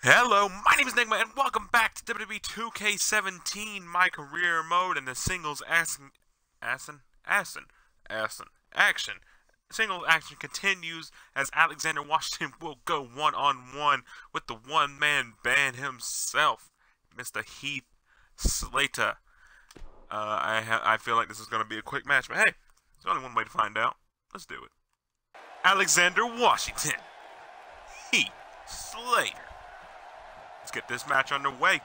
Hello, my name is Enigma, and welcome back to WWE 2K17, my career mode, and the singles action. Singles action continues as Alexander Washington will go one-on-one with the one-man band himself, Mr. Heath Slater. I feel like this is going to be a quick match, but hey, there's only one way to find out. Let's do it. Alexander Washington, Heath Slater. Let's get this match underway.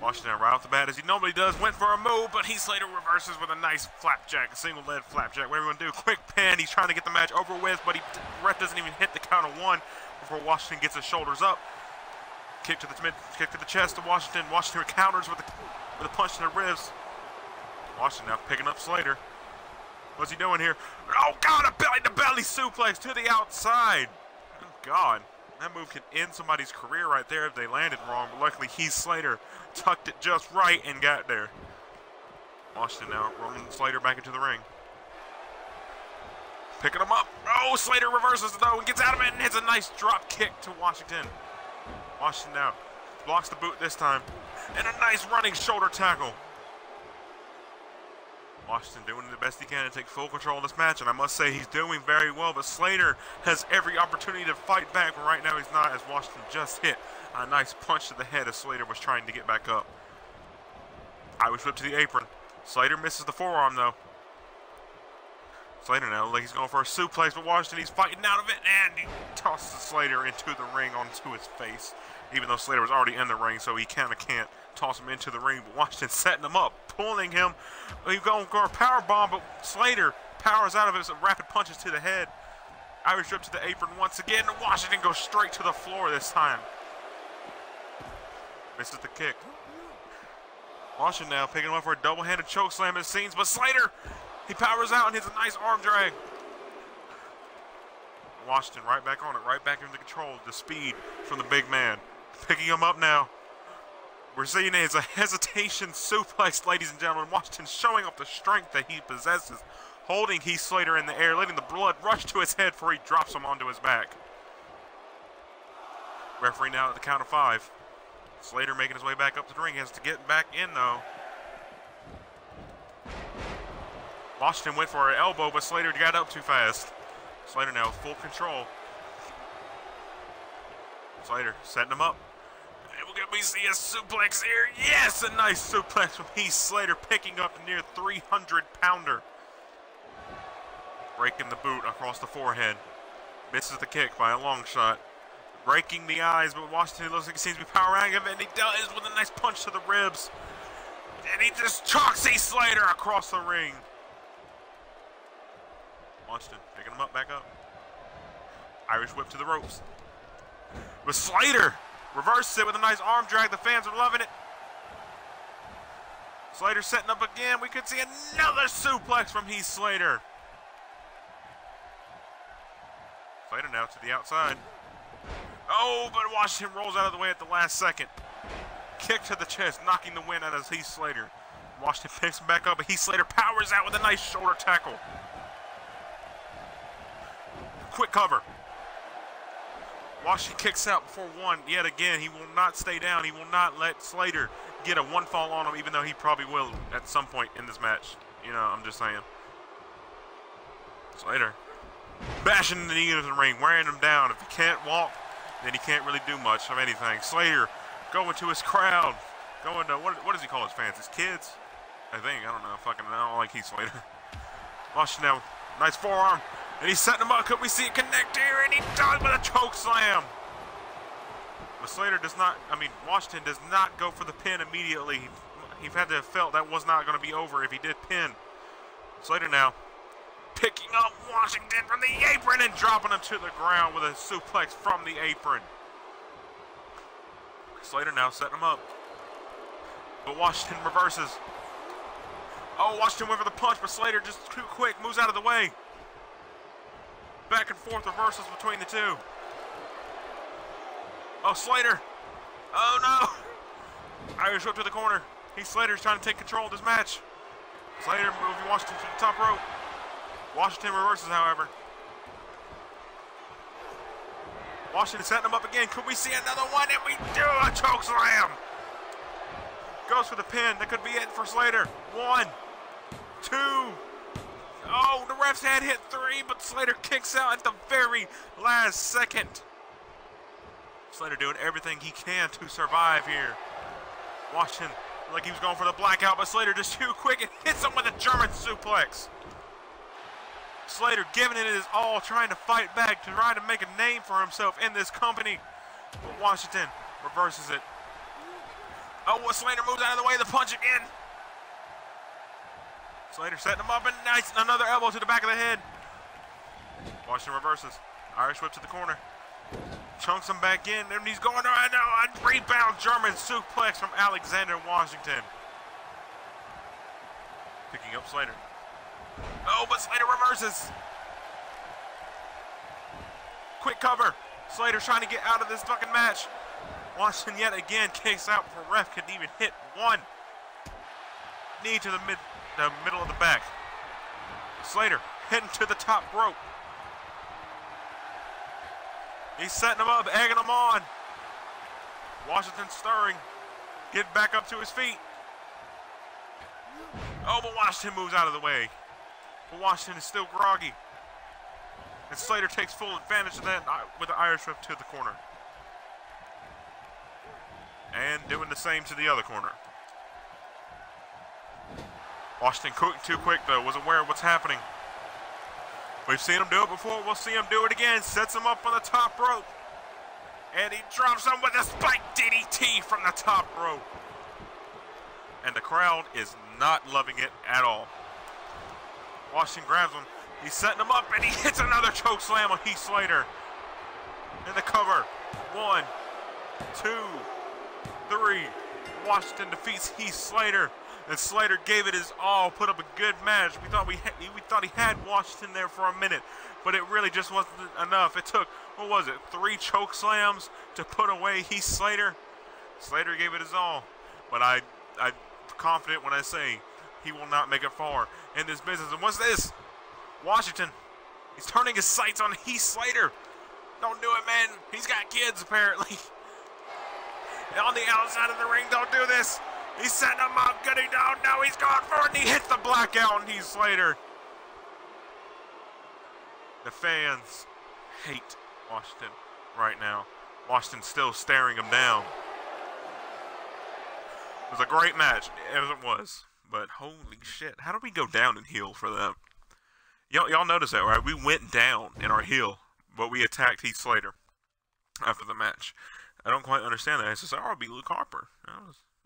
Washington right off the bat, as he normally does, went for a move, but Heath Slater reverses with a nice flapjack, a single leg flapjack, whatever you want to do. Quick pin, he's trying to get the match over with, but ref doesn't even hit the count of one before Washington gets his shoulders up. Kick to the chest to Washington. Washington counters with a punch to the ribs. Washington now picking up Slater. What's he doing here? Oh God, a belly-to-belly suplex to the outside. Oh God. That move can end somebody's career right there if they landed wrong, but luckily Heath Slater tucked it just right and got there. Washington now rolling Slater back into the ring. Picking him up. Oh, Slater reverses though and gets out of it and hits a nice drop kick to Washington. Washington now blocks the boot this time. And a nice running shoulder tackle. Washington doing the best he can to take full control of this match, and I must say he's doing very well, but Slater has every opportunity to fight back, but right now he's not, as Washington just hit a nice punch to the head as Slater was trying to get back up. Irish whip to the apron. Slater misses the forearm though. Slater now, like he's going for a suplex, but Washington, he's fighting out of it, and he tosses Slater into the ring onto his face, even though Slater was already in the ring, so he kind of can't toss him into the ring, but Washington setting him up, pulling him. He's going for a power bomb, but Slater powers out of it, some rapid punches to the head. Irish whip to the apron once again, and Washington goes straight to the floor this time. Misses the kick. Washington now picking him up for a double-handed choke slam, it seems, but Slater, he powers out and hits a nice arm drag. Washington right back on it, right back into control, the speed from the big man. Picking him up now. We're seeing it as a hesitation suplex, ladies and gentlemen. Washington showing off the strength that he possesses, holding Heath Slater in the air, letting the blood rush to his head before he drops him onto his back. Referee now at the count of 5. Slater making his way back up to the ring. He has to get back in, though. Washington went for an elbow, but Slater got up too fast. Slater now with full control. Slater setting him up. We see a suplex here. Yes, a nice suplex from Heath Slater, picking up a near 300-pounder. Breaking the boot across the forehead. Misses the kick by a long shot. Breaking the eyes, but Washington looks like he seems to be powering out of it, and he does with a nice punch to the ribs. And he just chalks Heath Slater across the ring. Washington picking him up, back up. Irish whip to the ropes. But Slater reverses it with a nice arm drag. The fans are loving it. Slater setting up again. We could see another suplex from Heath Slater. Slater now to the outside. Oh, but Washington rolls out of the way at the last second. Kick to the chest, knocking the wind out of Heath Slater. Washington picks him back up, but Heath Slater powers out with a nice shoulder tackle. Quick cover. Washington kicks out before one yet again. He will not stay down. He will not let Slater get a one fall on him, even though he probably will at some point in this match. You know, I'm just saying. Slater bashing the knee into the ring, wearing him down. If he can't walk, then he can't really do much of anything. Slater going to his crowd. Going to, what does he call his fans? His kids? I think. I don't know. I don't like Heath Slater. Washington now, nice forearm. And he's setting him up. Could we see it connect here? And he does with a choke slam. But Slater does not, Washington does not go for the pin immediately. He had to have felt that was not going to be over if he did pin. Slater now picking up Washington from the apron and dropping him to the ground with a suplex from the apron. Slater now setting him up. But Washington reverses. Oh, Washington went for the punch, but Slater just too quick, moves out of the way. Back and forth reversals between the two. Oh, Slater. Oh, no. Irish whip to the corner. Heath Slater's trying to take control of this match. Slater moving Washington to the top rope. Washington reverses, however. Washington setting him up again. Could we see another one? And we do a choke slam. Goes for the pin. That could be it for Slater. 1, 2. Oh, the refs had hit 3, but Slater kicks out at the very last second. Slater doing everything he can to survive here. Washington, like he was going for the blackout, but Slater just too quick and hits him with a German suplex. Slater giving it his all, trying to fight back, to try to make a name for himself in this company. But Washington reverses it. Oh, Slater moves out of the way, the punch again. Slater setting him up, and nice, another elbow to the back of the head. Washington reverses. Irish whip to the corner. Chunks him back in, and he's going around now. A rebound German suplex from Alexander Washington. Picking up Slater. Oh, but Slater reverses. Quick cover. Slater's trying to get out of this fucking match. Washington yet again kicks out before ref can even hit one. Knee to the middle of the back. Slater heading to the top rope. He's setting him up, egging him on. Washington stirring. Getting back up to his feet. Oh, but Washington moves out of the way. But Washington is still groggy. And Slater takes full advantage of that with the Irish whip to the corner. And doing the same to the other corner. Washington too quick though, was aware of what's happening. We've seen him do it before, we'll see him do it again. Sets him up on the top rope. And he drops him with a spike DDT from the top rope. And the crowd is not loving it at all. Washington grabs him. He's setting him up and he hits another choke slam on Heath Slater. In the cover. 1, 2, 3. Washington defeats Heath Slater. And Slater gave it his all, put up a good match. We thought he had Washington there for a minute, but it really just wasn't enough. It took, what was it, 3 choke slams to put away Heath Slater. Slater gave it his all, but I'm confident when I say he will not make it far in this business. And what's this? Washington, he's turning his sights on Heath Slater. Don't do it, man. He's got kids, apparently. On the outside of the ring, don't do this. He's setting him up, getting down, now he's going for it, and he hits the blackout on Heath Slater. The fans hate Washington right now. Washington's still staring him down. It was a great match, as it was, but holy shit, how did we go down in heel for them? Y'all noticed that, right? We went down in our heel, but we attacked Heath Slater after the match. I don't quite understand that. It's just, oh, it'll be Luke Harper.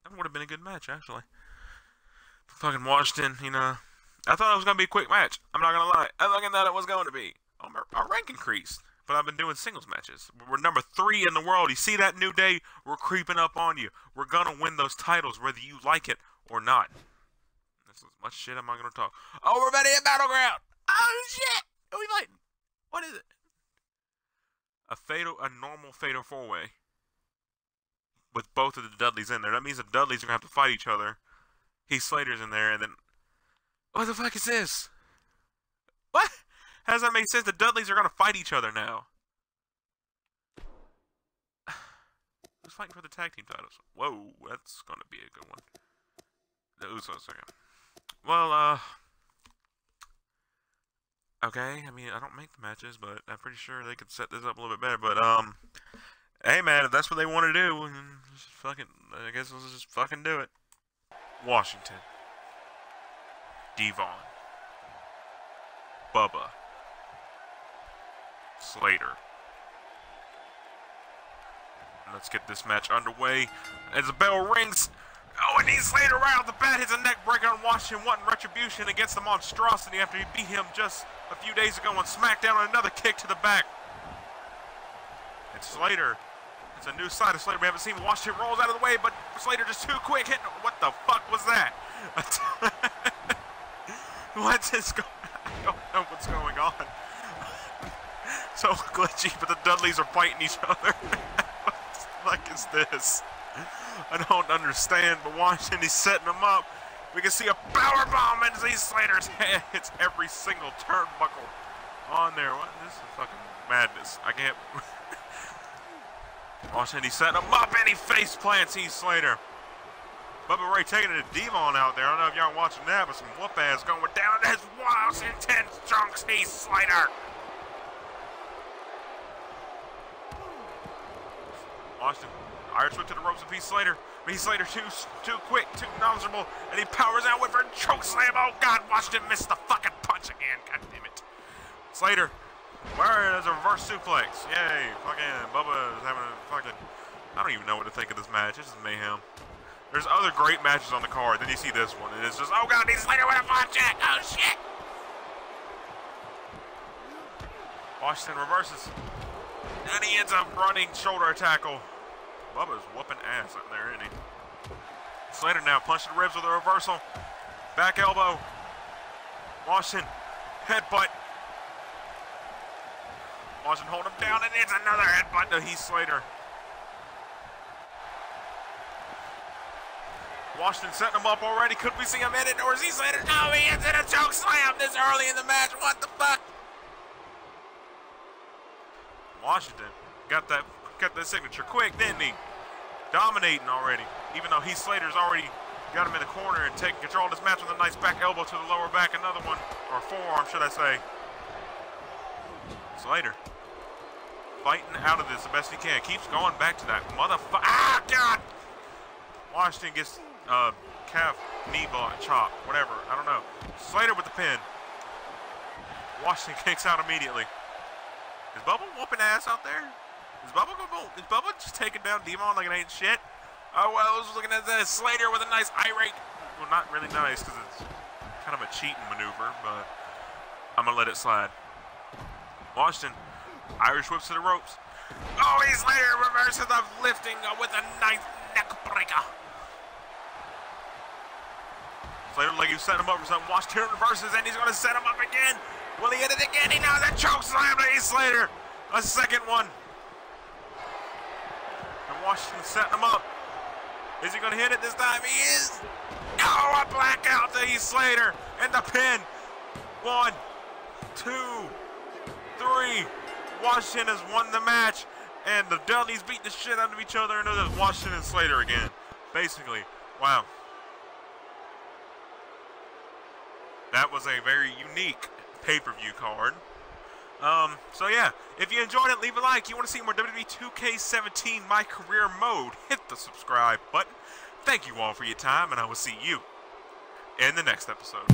That would have been a good match, actually. Fucking Washington, you know. I thought it was going to be a quick match. I'm not going to lie. I thought it was going to be. Our rank increased, but I've been doing singles matches. We're number 3 in the world. You see that, New Day? We're creeping up on you. We're going to win those titles, whether you like it or not. That's as much shit I'm not going to talk. Oh, we're ready at Battleground. Oh, shit. Who are we fighting? What is it? A normal fatal 4-way. With both of the Dudleys in there. That means the Dudleys are going to have to fight each other. Heath Slater's in there, and then... What the fuck is this? What? How does that make sense? The Dudleys are going to fight each other now. Who's fighting for the tag team titles? Whoa, that's going to be a good one. The Usos are going. Well, okay, I mean, I don't make the matches, but I'm pretty sure they could set this up a little bit better, but, hey man, if that's what they want to do, just fucking, I guess let's just fucking do it. Washington. Devon. Bubba. Slater. Let's get this match underway. As the bell rings. Oh, and Heath Slater right off the bat hits a neck breaker on Washington, wanting retribution against the monstrosity after he beat him just a few days ago on SmackDown on another kick to the back. And Slater. It's a new side of Slater we haven't seen. Washington rolls out of the way, but Slater just too quick hitting. What the fuck was that? What's this going on? I don't know what's going on. So glitchy, but the Dudleys are fighting each other. What the fuck is this? I don't understand, but Washington, he's setting them up. We can see a power bomb into Heath Slater's head. Hits every single turnbuckle on there. What? This is fucking madness. I can't... Washington, he's setting him up, and he face plants Heath Slater. Bubba Ray taking it to Devon out there. I don't know if y'all watching that, but some whoop ass going down. That's wild, intense chunks, Heath Slater. Washington, Irish whip to the ropes of Heath Slater. But Heath Slater too quick, too knowledgeable, and he powers out with her choke slam. Oh God, Washington missed the fucking punch again. God damn it. Slater, where is a reverse suplex? Yay, fucking Bubba is having a fucking, I don't even know what to think of this match. This is mayhem. There's other great matches on the card. Then you see this one, and it's just, oh God, Heath Slater with a front check. Oh shit. Washington reverses. And he ends up running shoulder tackle. Bubba's whooping ass up there, isn't he? Slater now punching the ribs with a reversal. Back elbow. Washington, headbutt. Washington hold him down, and it's another headbutt to Heath Slater. Washington setting him up already. Could we see him in it, or is Heath Slater? No, he ends in a choke slam this early in the match. What the fuck? Washington got that signature quick, didn't he? Dominating already. Even though Heath Slater's already got him in the corner and taking control of this match with a nice back elbow to the lower back. Another one, or forearm, should I say. Slater fighting out of this the best he can. Keeps going back to that motherfucker. Ah, God! Washington gets calf, knee block, chop, whatever. I don't know. Slater with the pin. Washington kicks out immediately. Is Bubba whooping ass out there? Is Bubba just taking down Devon like it ain't shit? Oh, well, I was looking at that. Slater with a nice irate. Well, not really nice because it's kind of a cheating maneuver, but I'm going to let it slide. Washington, Irish whips to the ropes. Oh, Heath Slater reverses the lifting with a nice neck breaker. Slater like he's setting him up for something. Washington reverses, and he's going to set him up again. Will he hit it again? He knows that choke slam to Heath Slater. A second one. And Washington setting him up. Is he going to hit it this time? He is. Oh, a blackout to Heath Slater. And the pin. 1, 2, 3. Washington has won the match. And the Dudleys beat the shit out of each other. And there's Washington and Slater again. Basically. Wow. That was a very unique pay-per-view card. So yeah, if you enjoyed it, leave a like. You want to see more WWE 2K17 My Career Mode, hit the subscribe button. Thank you all for your time, and I will see you in the next episode.